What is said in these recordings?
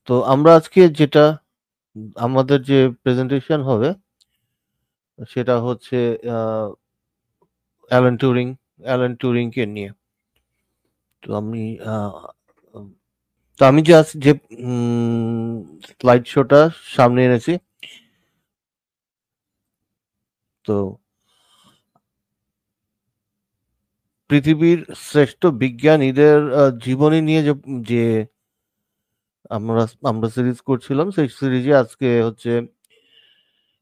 তো আমরা আজকে যেটা আমাদের যে প্রেজেন্টেশন হবে সেটা হচ্ছে আহ, অ্যালান টিউরিংকে নিয়ে। তো আমি আহ, তো আমি যে স্লাইড শোটা সামনে এনেছি। তো পৃথিবীর শ্রেষ্ঠ বিজ্ঞানীদের জীবনী নিয়ে যে যে আমরা আমরা সিরিজ করছিলাম, সেই সিরিজে আজকে হচ্ছে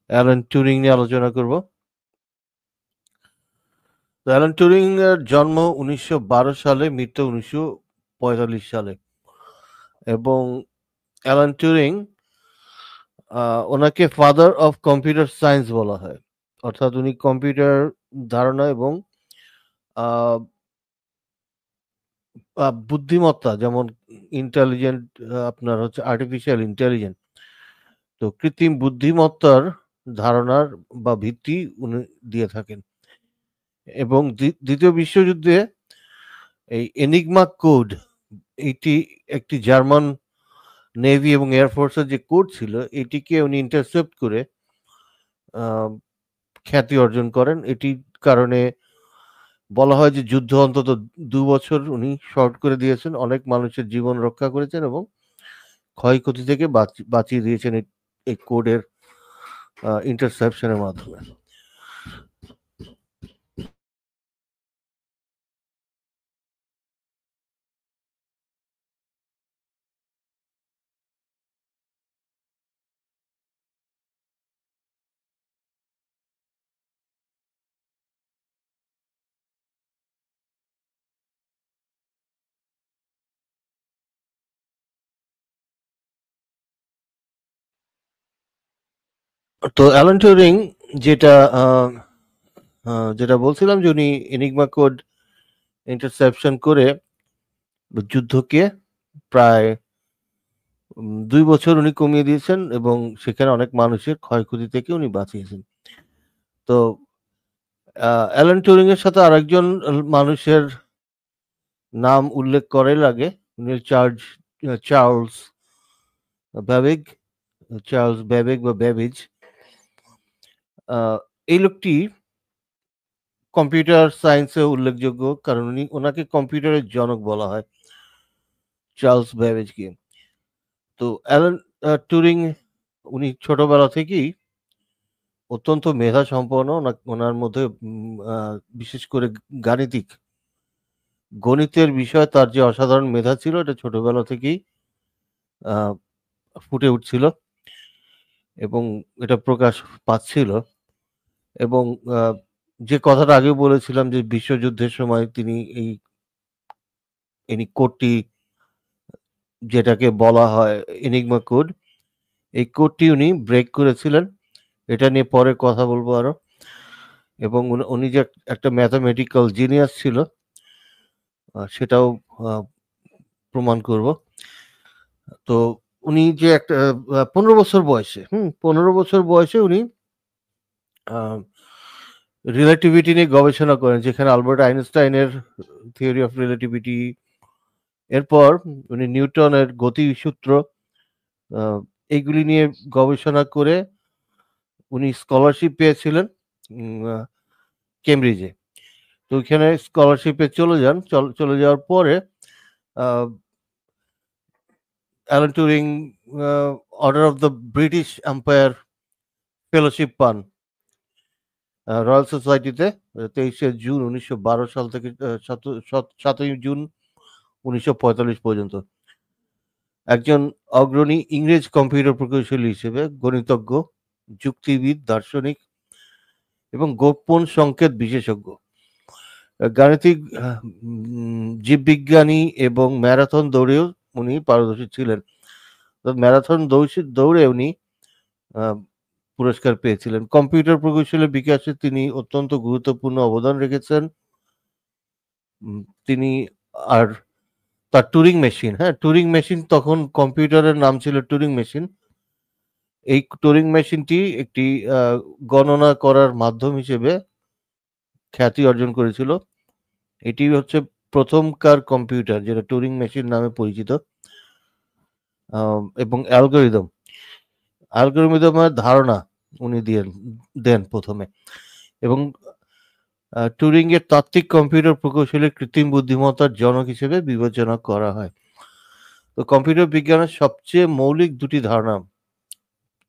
অ্যালান টিউরিং নিয়ে আলোচনা করব। তো অ্যালান টিউরিং এর জন্ম 1912 সালে, মৃত্যু 1945 সালে। এবং অ্যালান টিউরিং, ওনাকে ফাদার অফ কম্পিউটার সায়েন্স বলা হয়। অর্থাৎ উনি কম্পিউটার ধারণা এবং আহ, বুদ্ধিমত্তা, যেমন ইন্টেলিজেন্ট, আপনার হচ্ছে আর্টিফিশিয়াল ইন্টেলিজেন্ট, তো কৃত্রিম বুদ্ধিমত্তার ধারণার বা ভিত্তি উনি দিয়ে থাকেন। এবং দ্বিতীয় বিশ্বযুদ্ধে এই এনিগমা কোড, এটি একটি জার্মান নেভি এবং এয়ারফোর্সের যে কোড ছিল, এটিকে উনি ইন্টারসেপ্ট করে আহ, খ্যাতি অর্জন করেন। এটির কারণে বলা হয় যে যুদ্ধ অন্তত 2 বছর উনি শর্ট করে দিয়েছেন, অনেক মানুষের জীবন রক্ষা করেছেন এবং ক্ষয়ক্ষতি থেকে বাঁচিয়ে দিয়েছেন এই কোডের ইন্টারসেপশনের মাধ্যমে। তো অ্যালান টিউরিং যেটা আহ, যেটা বলছিলাম যে উনি এনিগমা কোড ইন্টারসেপশন করে যুদ্ধকে প্রায় 2 বছর উনি কমিয়ে দিয়েছেন এবং সেখানে অনেক মানুষের ক্ষয়ক্ষতি থেকে উনি বাঁচিয়েছেন। তো অ্যালান টিউরিং এর সাথে আরেকজন মানুষের নাম উল্লেখ করাই লাগে। উনি চার্লস ব্যাবেজ। চার্লস ব্যাবেজ বা ব্যাবেজ, এই লোকটি কম্পিউটার সায়েন্সে উল্লেখযোগ্য, কারণ ওনাকে কম্পিউটারের জনক বলা হয়, চার্লস ব্যাবেজকে। তো অ্যালান টিউরিং, উনি ছোটবেলা থেকেই অত্যন্ত মেধা সম্পন্ন। ওনার মধ্যে বিশেষ করে গাণিতিক গণিতের বিষয় তার যে অসাধারণ মেধা ছিল, এটা ছোটবেলা থেকেই আহ, ফুটে উঠছিল এবং এটা প্রকাশ পাচ্ছিল। এবং আহ, যে কথাটা আগে বলেছিলাম যে বিশ্বযুদ্ধের সময় তিনি এই কোডটি, যেটাকে বলা হয় এনিগমা কোড, এই কোডটি উনি ব্রেক করেছিলেন। এটা নিয়ে পরে কথা বলবো আরো। এবং উনি যে একটা ম্যাথামেটিক্যাল জিনিয়াস ছিল, সেটাও আহ, প্রমাণ করব। তো উনি যে একটা 15 বছর বয়সে, 15 বছর বয়সে উনি রিলেটিভিটি নিয়ে গবেষণা করেন, যেখানে আলবার্ট আইনস্টাইনের থিওরি অফ রিলেটিভিটি, এরপর উনি নিউটনের গতিসূত্র, আহ, এইগুলি নিয়ে গবেষণা করে উনি স্কলারশিপ পেয়েছিলেন কেমব্রিজে। তো ওইখানে স্কলারশিপে চলে যাওয়ার পরে Alan Turing order of the British Empire fellowship পান রয়্যাল সোসাইটিতে 23শে জুন 1912 সাল থেকে 7ই জুন 1945 পর্যন্ত। একজন অগ্রণী ইংরেজ কম্পিউটার প্রকৌশলী হিসেবে গণিতজ্ঞ, যুক্তিবিদ, দার্শনিক এবং গোপন সংকেত বিশেষজ্ঞ, গাণিতিক, জীববিজ্ঞানী এবং ম্যারাথন দৌড়েও উনি পারদর্শী ছিলেন। তো ম্যারাথন দৌড়ে উনি আহ, পুরস্কার পেয়েছিলেন। কম্পিউটার প্রকৌশলের বিকাশে তিনি অত্যন্ত গুরুত্বপূর্ণ অবদান রেখেছেন। উম, তিনি আর তার টুরিং মেশিন, তখন কম্পিউটারের নাম ছিল টুরিং মেশিন। এই টুরিং মেশিনটি একটি আহ, গণনা করার মাধ্যম হিসেবে খ্যাতি অর্জন করেছিল। এটি হচ্ছে প্রথমকার কম্পিউটার যেটা টুরিং মেশিন নামে পরিচিত। এবং অ্যালগরিদমের ধারণা উনি দেন প্রথমে, এবং টুরিং এর তাত্ত্বিক কম্পিউটার প্রকৌশলী কৃত্রিম বুদ্ধিমত্তার জনক হিসেবে বিবেচনা করা হয়। তো কম্পিউটার বিজ্ঞানের সবচেয়ে মৌলিক দুটি ধারণা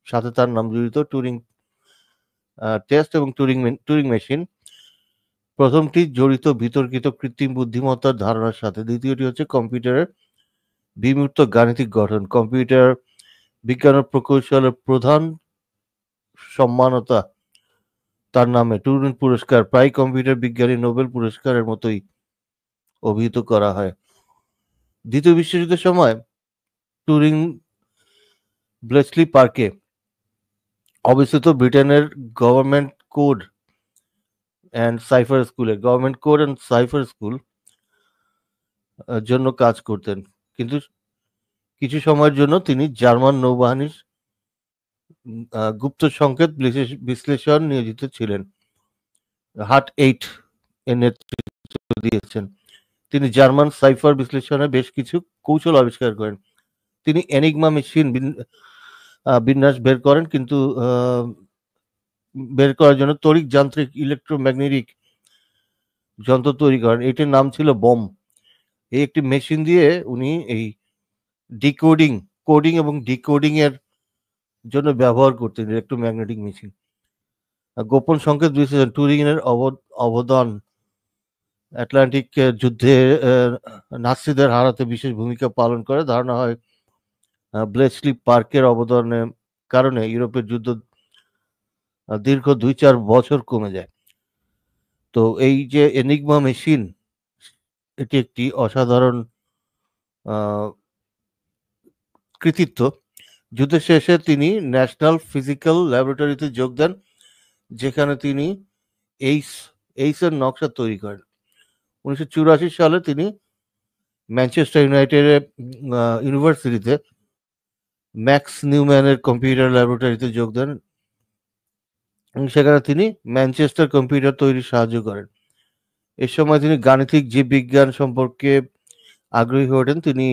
সাথে তার নাম জড়িত, টুরিং টেস্ট এবং টুরিং মেশিন। প্রথমটি জড়িত বিতর্কিত কৃত্রিম বুদ্ধিমত্তার ধারণার সাথে, দ্বিতীয়টি হচ্ছে কম্পিউটারের বিমূর্ত গাণিতিক গঠন। কম্পিউটার বিজ্ঞানের প্রকৌশলের প্রধান সম্মানতা তার নামে টুরিং পুরস্কার, প্রায় কম্পিউটার বিজ্ঞানী নোবেল পুরস্কারের মতোই অভিহিত করা হয়। দ্বিতীয় বিশ্বযুদ্ধের সময় টুরিং ব্লেচলি পার্কে অবস্থিত ব্রিটেনের government code and cipher school জন্য কাজ করতেন, কিন্তু কিছু সময়ের জন্য তিনি জার্মান নৌবাহিনীর গুপ্ত সংকেত বিশ্লেষণ নিয়োজিত ছিলেন। হার্ট-8 এর নেতৃত্ব দিয়েছেন। তিনি জার্মান সাইফার বিশ্লেষণে বেশ কিছু কৌশল আবিষ্কার করেন। তিনি এনিগমা মেশিন বিন্যাস বের করেন, কিন্তু বের করার জন্য তড়িৎ যান্ত্রিক ইলেকট্রোম্যাগনেটিক যন্ত্র তৈরি করেন। এটির নাম ছিল বম। এই একটি মেশিন দিয়ে উনি এই কোডিং এবং ডিকোডিং এর জন্য ব্যবহার করতেন ইলেকট্রোম্যাগনেটিক মেশিন। গোপন সংকেত বিশ্লেষণ, টুরিং এর অবদান আটলান্টিক যুদ্ধে নাৎসিদের হারাতে বিশেষ ভূমিকা পালন করে। ধারণা হয় ব্লেচলি পার্কের অবদানের কারণে ইউরোপের যুদ্ধ দীর্ঘ 2-4 বছর কমে যায়। তো এই যে এনিগমা মেশিন, এটি একটি অসাধারণ কৃতিত্ব। যুদ্ধের শেষে তিনি ন্যাশনাল ফিজিক্যাল ল্যাবরেটরিতে যোগ দেন, যেখানে তিনি এইসের নকশা তৈরি করেন। 1984 সালে তিনি ম্যানচেস্টার ইউনিভার্সিটিতে ম্যাক্স নিউম্যানের কম্পিউটার ল্যাবরেটরিতে যোগ দেন, এবং সেখানে তিনি ম্যানচেস্টার কম্পিউটার তৈরির সাহায্য করেন। এ সময় তিনি গাণিতিক জীববিজ্ঞান সম্পর্কে আগ্রহী হয়ে ওঠেন। তিনি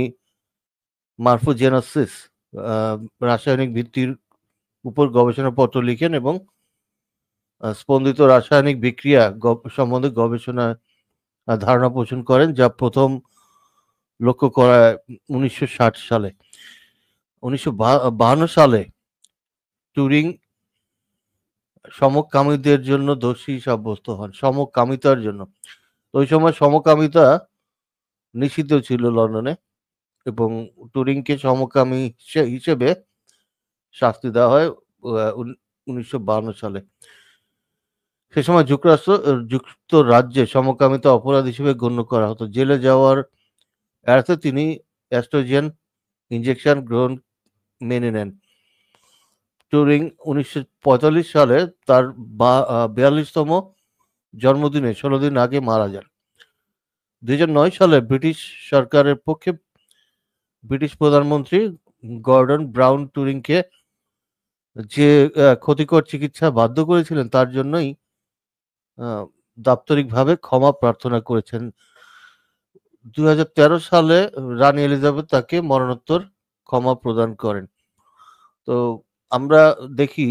মরফোজেনেসিস রাসায়নিক ভিত্তির উপর গবেষণাপত্র লিখেন এবং স্পন্দিত রাসায়নিক বিক্রিয়া সম্বন্ধে গবেষণা ধারণা পোষণ করেন, যা প্রথম লক্ষ্য করা 1960 সালে। 1952 সালে টুরিং সমকামীদের জন্য দোষী সাব্যস্ত হন। সমকামিতার জন্য। ওই সময় সমকামিতা নিষিদ্ধ ছিল লন্ডনে, এবং টুরিংকে সমকামী হিসেবে শাস্তি দেওয়া হয় 1952 সালে। সে সময় যুক্তরাজ্যে সমকামিতা অপরাধ হিসেবে গণ্য করা হতো। জেলে যাওয়ার এড়াতে তিনি অ্যাস্ট্রোজেন ইনজেকশন গ্রহণ মেনে নেন। টুরিং 1945 সালে তার 42তম জন্মদিনে 16 দিন আগে মারা যান। 2009 সালে ব্রিটিশ সরকারের পক্ষে ব্রিটিশ প্রধানমন্ত্রী গর্ডন ব্রাউন টুরিংকে যে ক্ষতিকর চিকিৎসা বাধ্য করেছিলেন, তার জন্যই দাপ্তরিকভাবে ক্ষমা প্রার্থনা করেছেন। 2013 সালে রানী এলিজাবেথ তাকে মরণোত্তর ক্ষমা প্রদান করেন। তো আমরা দেখি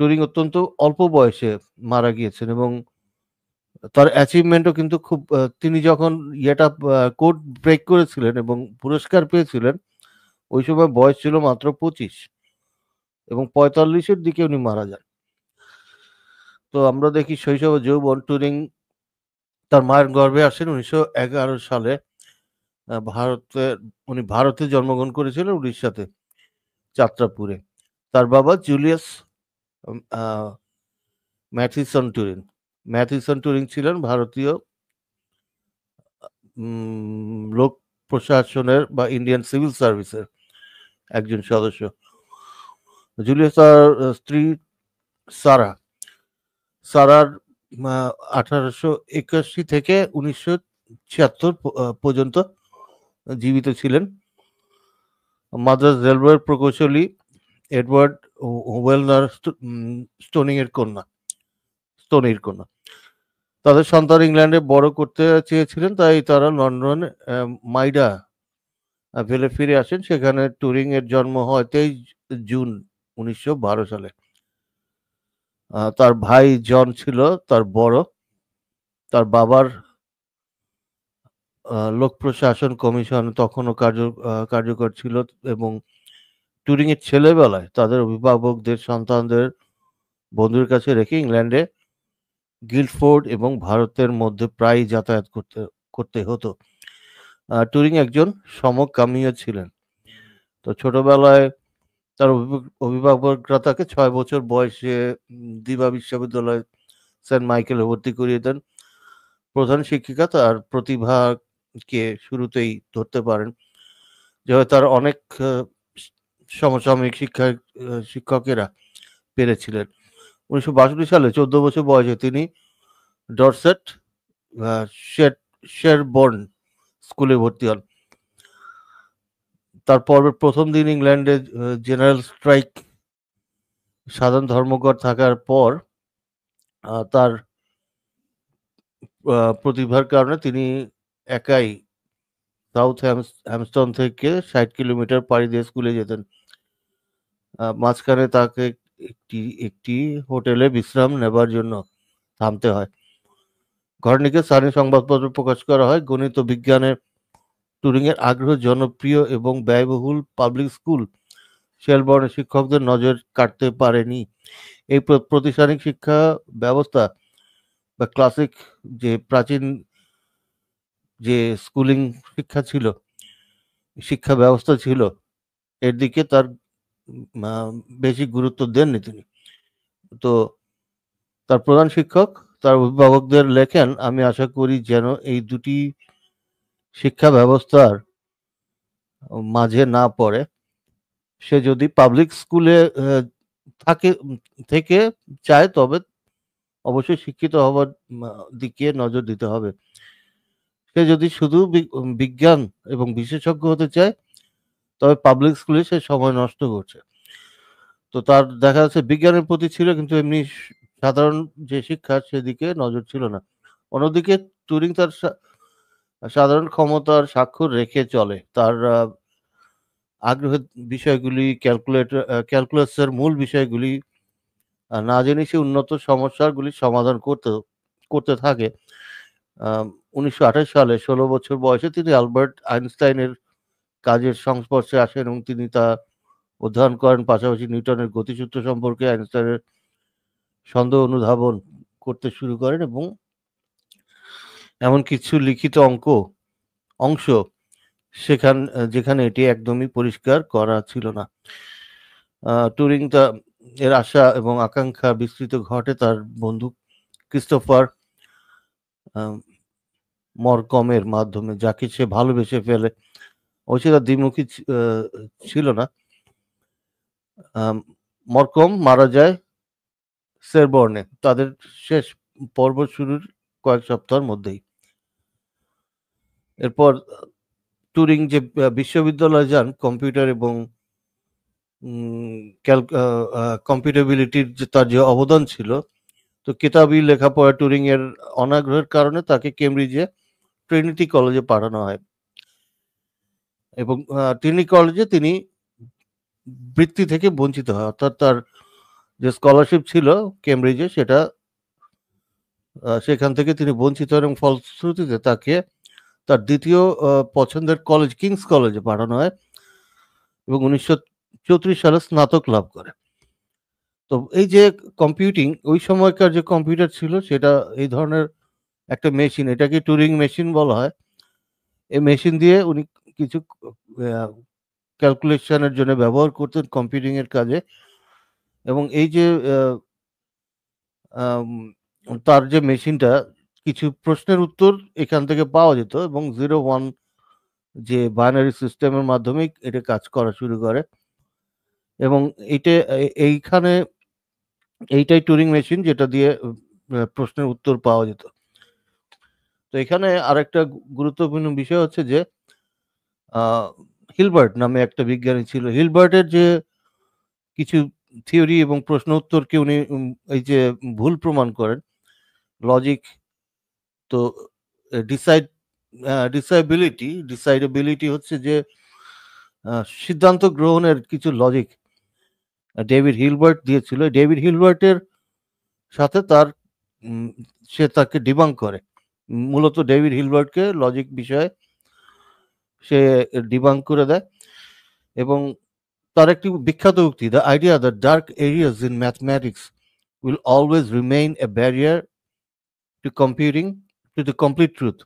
টুরিং অত্যন্ত অল্প বয়সে মারা গিয়েছেন, এবং তার অ্যাচিভমেন্টও কিন্তু খুব, তিনি যখন কোড ব্রেক করেছিলেন এবং পুরস্কার পেয়েছিলেন, ওই সময় বয়স ছিল মাত্র 25, এবং 45-এর দিকে উনি মারা যান। তো আমরা দেখি শৈশব ও যৌবন। টুরিং তার মায়ের গর্ভে আসেন 1911 সালে। উনি ভারতে জন্মগ্রহণ করেছিলেন, উড়িষ্যাতে, যাত্রাপুরে। তার বাবা জুলিয়াস ম্যাথিসন টুরিং ছিলেন ভারতীয় লোক প্রশাসনের বা ইন্ডিয়ান সিভিল সার্ভিসের একজন সদস্য। জুলিয়াস তার স্ত্রী সারার 1881 থেকে 1976 পর্যন্ত জীবিত ছিলেন। মাদ্রাজ রেলওয়ের প্রকৌশলী এডওয়ার্ড ওয়েলনার স্টোনির কন্যা। তাদের সন্তান ইংল্যান্ডে বড় করতে চেয়েছিলেন, তাই তারা লন্ডন মাইডা ফেলে ফিরে আসেন। সেখানে টুরিং এর জন্ম হয় 23 জুন 1912 সালে। তার ভাই জন ছিল তার বড়। তার বাবার লোক প্রশাসন কমিশন তখনও কার্যকর ছিল এবং টুরিং এর ছেলেবেলায় তাদের অভিভাবকদের সন্তানদের বন্ধুর কাছে রেখে ইংল্যান্ডে গিল্ডফোর্ড এবং ভারতের মধ্যে প্রায়ই যাতায়াত করতে হতো। টুরিং একজন সমকামীও ছিলেন। তো ছোটবেলায় তার অভিভাবকরা তাকে 6 বছর বয়সে দিবা বিশ্ববিদ্যালয় সেন্ট মাইকেলে ভর্তি করিয়ে দেন। প্রধান শিক্ষিকা তার প্রতিভাকে শুরুতেই ধরতে পারেন, যেভাবে তার অনেক সমসাময়িক শিক্ষকেরা পেরেছিলেন। 1962 সালে 14 বছর বয়সে তিনি ডরসেট শেরবোর্ন স্কুলে ভর্তি হন। তার পর্বের প্রথম দিন ইংল্যান্ডে জেনারেল স্ট্রাইক, সাধারণ ধর্মঘট থাকার পর তার প্রতিভার কারণে তিনি একাই সাউথ হ্যামস্টন থেকে 60 কিলোমিটার পাড়ি দিয়ে স্কুলে যেতেন। মাঝখানে তাকে একটি একটি হোটেলে বিশ্রাম নেবার জন্য থামতে হয়। ঘটনাকে স্থানীয় সংবাদপত্রে প্রকাশ করা হয়। গণিত ও বিজ্ঞানে টুরিংয়ের আগ্রহ জনপ্রিয় এবং ব্যয়বহুল পাবলিক স্কুল শেলবর্নের শিক্ষকদের নজর কাটতে পারেনি। এই প্রাতিষ্ঠানিক শিক্ষা ব্যবস্থা বা ক্লাসিক যে প্রাচীন যে স্কুলিং শিক্ষা ব্যবস্থা ছিল, এর দিকে তার বেশি গুরুত্ব দেননি তিনি। তো তার প্রধান শিক্ষক তার অভিভাবকদের লেখেন, আমি আশা করি যেন এই দুটি শিক্ষা ব্যবস্থার মাঝে না পড়ে। সে যদি পাবলিক স্কুলে থাকে থেকে চায় তবে অবশ্যই শিক্ষিত হবার দিকে নজর দিতে হবে। সে যদি শুধু বিজ্ঞান এবং বিশেষজ্ঞ হতে চায় তবে পাবলিক স্কুলে সে সময় নষ্ট করছে। তো তার দেখা যাচ্ছে বিজ্ঞানের প্রতি ছিল কিন্তু এমনি সাধারণ যে শিক্ষা সেদিকে নজর ছিল না। অন্যদিকে টুরিং তার সাধারণ ক্ষমতার স্বাক্ষর রেখে চলে। তার আগ্রহের বিষয়গুলি ক্যালকুলাসের মূল বিষয়গুলি না জেনে সে উন্নত সমস্যাগুলি সমাধান করতে থাকে। 1928 সালে 16 বছর বয়সে তিনি আলবার্ট আইনস্টাইনের কাজের সংস্পর্শে আসেন এবং তিনি তা অধ্যয়ন করেন। পাশাপাশি নিউটনের গতিসূত্র সম্পর্কে আইনস্টাইনের সন্দেহ অনুধাবন করতে শুরু করেন এবং এমন কিছু লিখিত অংশ যেখানে এটি একদমই পরিষ্কার করা ছিল না। টুরিং এর আশা এবং আকাঙ্ক্ষা বিস্তৃত ঘটে তার বন্ধু ক্রিস্টোফার মরকমের মাধ্যমে, যাকে সে ভালোবেসে ফেলে। অবশ্যই তার দ্বিমুখী ছিল না। মরকম মারা যায় শেরবর্নে তাদের শেষ পর্ব শুরুর কয়েক সপ্তাহের মধ্যেই। এরপর টুরিং যে বিশ্ববিদ্যালয়ে যান, কম্পিউটার এবং কম্পিউটেবিলিটির যে তার যে অবদান ছিল, তো কিতাবি লেখাপড়া টুরিং এর অনাগ্রহের কারণে তাকে কেমব্রিজে ট্রিনিটি কলেজে পাঠানো হয় এবং ট্রিনিটি কলেজে তিনি বৃত্তি থেকে বঞ্চিত হয়, অর্থাৎ তার যে স্কলারশিপ ছিল কেমব্রিজে সেখান থেকে তিনি বঞ্চিত হন এবং ফলশ্রুতিতে তাকে তার দ্বিতীয় পছন্দের কলেজ কিংস কলেজে পাঠানো হয় এবং 1934 সালে স্নাতক লাভ করে। তো এই যে কম্পিউটিং, ওই সময়কার যে কম্পিউটার ছিল সেটা এই ধরনের একটা মেশিন, এটাকে টুরিং মেশিন বলা হয়। এই মেশিন দিয়ে উনি কিছু ক্যালকুলেশনের জন্য ব্যবহার করতেন কম্পিউটিং এর কাজে এবং এই যে তার যে মেশিনটা, কিছু প্রশ্নের উত্তর এখান থেকে পাওয়া যেত এবং 0-1 যে বাইনারি সিস্টেমের মাধ্যমে এটা কাজ করা শুরু করে এবং এইটাই টুরিং মেশিন যেটা দিয়ে প্রশ্নের উত্তর পাওয়া যেত। তো এখানে আরেকটা গুরুত্বপূর্ণ বিষয় হচ্ছে যে হিলবার্ট নামে একটা বিজ্ঞানী ছিল। হিলবার্টের যে কিছু থিওরি এবং প্রশ্ন উত্তরকে উনি এই যে ভুল প্রমাণ করেন, লজিক। তো ডিসাইডেবিলিটি হচ্ছে যে সিদ্ধান্ত গ্রহণের কিছু লজিক ডেভিড হিলবার্ট দিয়েছিল। ডেভিড হিলবার্টের সাথে সে তাকে ডিবাঙ্ক করে। মূলত ডেভিড হিলবার্টকে লজিক বিষয়ে সে ডিবাঙ্ক করে দেয় এবং তার একটি বিখ্যাত উক্তি, the idea that dark areas in mathematics will always remain a barrier to computing to the complete truth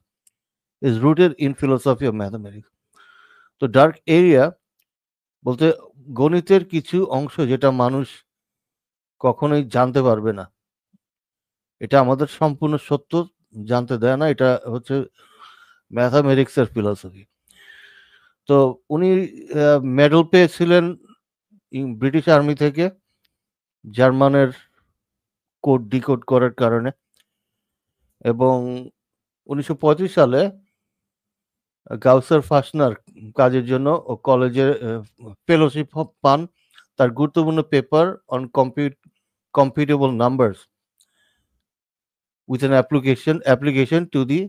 is rooted in philosophy of mathematics. তো ডার্ক এরিয়া বলতে গণিতের কিছু অংশ যেটা মানুষ কখনোই জানতে পারবে না, এটা আমাদের সম্পূর্ণ সত্য জানতে দেয় না, এটা হচ্ছে ম্যাথামেটিক্সের ফিলসফি। তো উনি মেডেল পেয়েছিলেন ব্রিটিশ আর্মি থেকে জার্মানের কোড ডিকোড করার কারণে, এবং 1935 সালে গাউসের ফাসনার কাজের জন্য ও কলেজে ফেলোশিপ পান তার গুরুত্বপূর্ণ paper on computable numbers with an application to the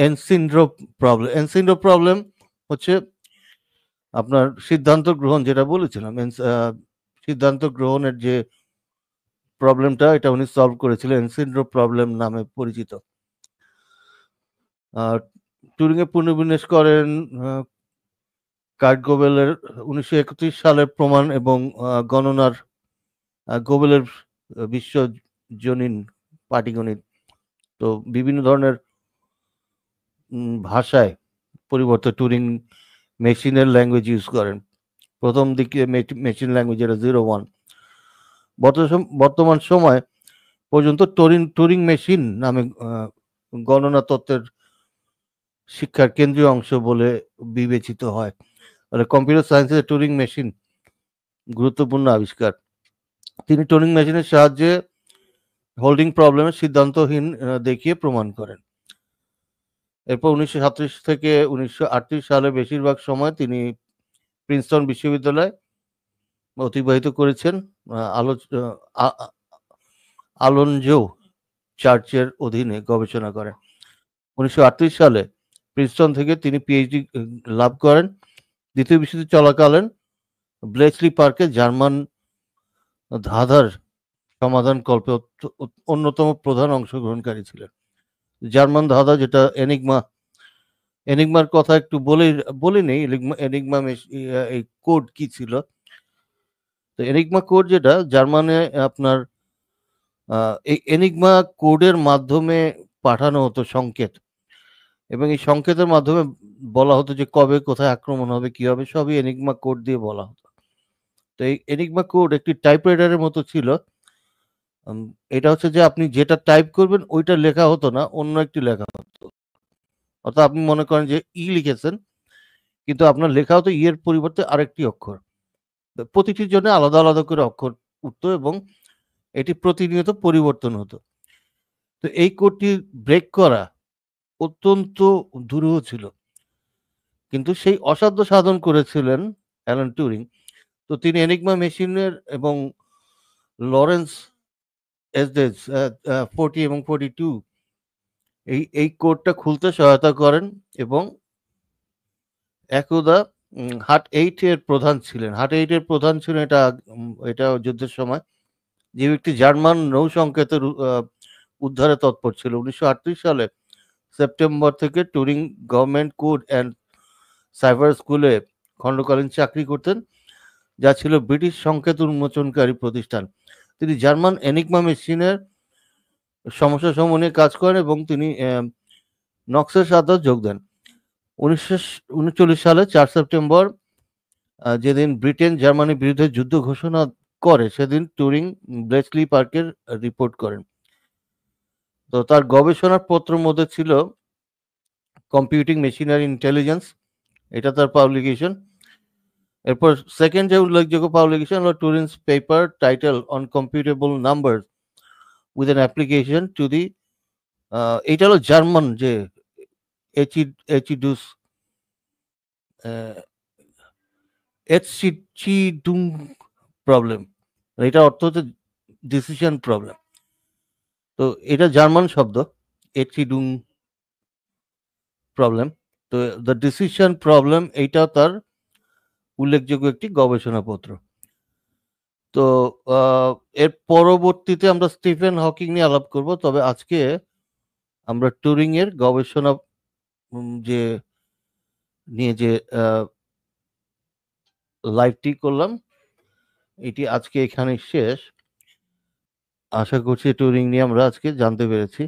এনসিন্ড্রো প্রবলেম। এনসিন্ড্রো প্রবলেম হচ্ছে আপনার সিদ্ধান্ত গ্রহণ, যেটা বলেছিলাম সিদ্ধান্ত গ্রহণের যে প্রবলেমটা, এটা উনি সলভ করেছিলেন, এনসিন্ড্রো প্রবলেম নামে পরিচিত। টুরিংয়ে পুনর্বিন্যাস করেন কার্ট গোবেলের 1931 সালের প্রমাণ এবং গণনার গোবেলের বিশ্বজনীন পাটিগণিত। তো বিভিন্ন ধরনের ভাষায় পরিবর্তে টুরিং মেশিনের ল্যাঙ্গুয়েজ ইউজ করেন। প্রথম দিকে মেশিন ল্যাঙ্গুয়েজ এটা 01। বর্তমান সময় পর্যন্ত টুরিং মেশিন নামে গণনা তত্ত্বের শিক্ষার কেন্দ্রীয় অংশ বলে বিবেচিত হয়। কম্পিউটার সায়েন্সের টুরিং মেশিন গুরুত্বপূর্ণ আবিষ্কার। তিনি টুরিং মেশিনের সাহায্যে হোল্ডিং প্রবলেমের সিদ্ধান্তহীন দেখিয়ে প্রমাণ করেন। এরপর 1937 থেকে 1938 সালে বেশিরভাগ সময় তিনি প্রিন্সটন বিশ্ববিদ্যালয়ে অতিবাহিত করেছেন। আলোনজো চার্চের অধীনে গবেষণা করেন। 1938 সালে প্রিন্সটন থেকে তিনি পিএইচডি লাভ করেন। দ্বিতীয় বিশ্বযুদ্ধ চলাকালীন ব্লেচলি পার্কে জার্মান ধাঁধার সমাধান কল্পে অন্যতম প্রধান অংশগ্রহণকারী ছিলেন। জার্মান ধাঁধা, যেটা এনিগমার কথা একটু বলে নেই। এনিগমা এই কোড কি ছিল? তো এনিগমা কোড যেটা জার্মানে আপনার এই এনিগমা কোডের মাধ্যমে পাঠানো হতো সংকেত, এবং এই সংকেতের মাধ্যমে বলা হতো যে কবে কোথায় আক্রমণ হবে, কি হবে, সবই এনিগমা কোড দিয়ে বলা হতো। তো এই এনিগমা কোড একটি টাইপরাইটারের মতো ছিল। এটা হচ্ছে যে আপনি যেটা টাইপ করবেন ওইটা লেখা হতো না, অন্য একটি লেখা হতো। অর্থাৎ আপনি মনে করেন যে লিখেছেন, কিন্তু আপনার লেখা হতো এর পরিবর্তে আরেকটি অক্ষর। প্রতিটির জন্য আলাদা আলাদা করে অক্ষর উঠতো এবং এটি প্রতিনিয়ত পরিবর্তন হতো। তো এই কোডটি ব্রেক করা অত্যন্ত দুরূহ ছিল, কিন্তু সেই অসাধ্য সাধন করেছিলেন অ্যালান টুরিং। তো তিনি এনিগমা মেশিনের এবং লরেন্স এসডেজ 40 এবং 42 এই কোডটা খুলতে সহায়তা করেন, এবং একদা হার্ট 8 এর প্রধান ছিলেন। হার্ট 8 এর প্রধান ছিলেন এটা যুদ্ধের সময় যে ব্যক্তি জার্মান নৌ সংকেতের উদ্ধারে তৎপর ছিল। 1938 সালে সেপ্টেম্বর থেকে Turing government code and cypher স্কুলে খণ্ডকালীন চাকরি করতেন, যা ছিল ব্রিটিশ সংকেত উন্মোচনকারী প্রতিষ্ঠান। তিনি জার্মান এনিগমা মেশিনের সমস্যা সমূহ নিয়ে কাজ করেন এবং তিনি নক্সের সাথে যোগ দেন। 1939 সালে 4 সেপ্টেম্বর, যেদিন ব্রিটেন জার্মানির বিরুদ্ধে যুদ্ধ ঘোষণা করে, সেদিন টুরিং ব্লেচলি পার্কের রিপোর্ট করেন। তো তার গবেষণার পত্রের মধ্যে ছিল কম্পিউটিং মেশিনারি ইন্টেলিজেন্স, এটা তার পাবলিকেশন। এরপর সেকেন্ড যে উল্লেখযোগ্য পাবলিকেশন হলো Turing's paper title on computable number with an application to the, এইটা হলো জার্মান যে এচিডুস এচিডুং প্রবলেম, এটা অর্থ হচ্ছে ডিসিশন প্রবলেম। তো এটা জার্মান শব্দ, এচিডুং প্রবলেম। তো দ্য ডিসিশন প্রবলেম এইটা তার উল্লেখযোগ্য একটি গবেষণাপত্র। তো এর পরবর্তীতে আমরা স্টিফেন হকিং নিয়ে আলাপ করব, তবে আজকে আমরা টুরিং এর গবেষণা যে নিয়ে যে লাইভটি করলাম এটি আজকে এখানে শেষ। আশা করছি টুরিং নিয়ে আমরা আজকে জানতে পেরেছি।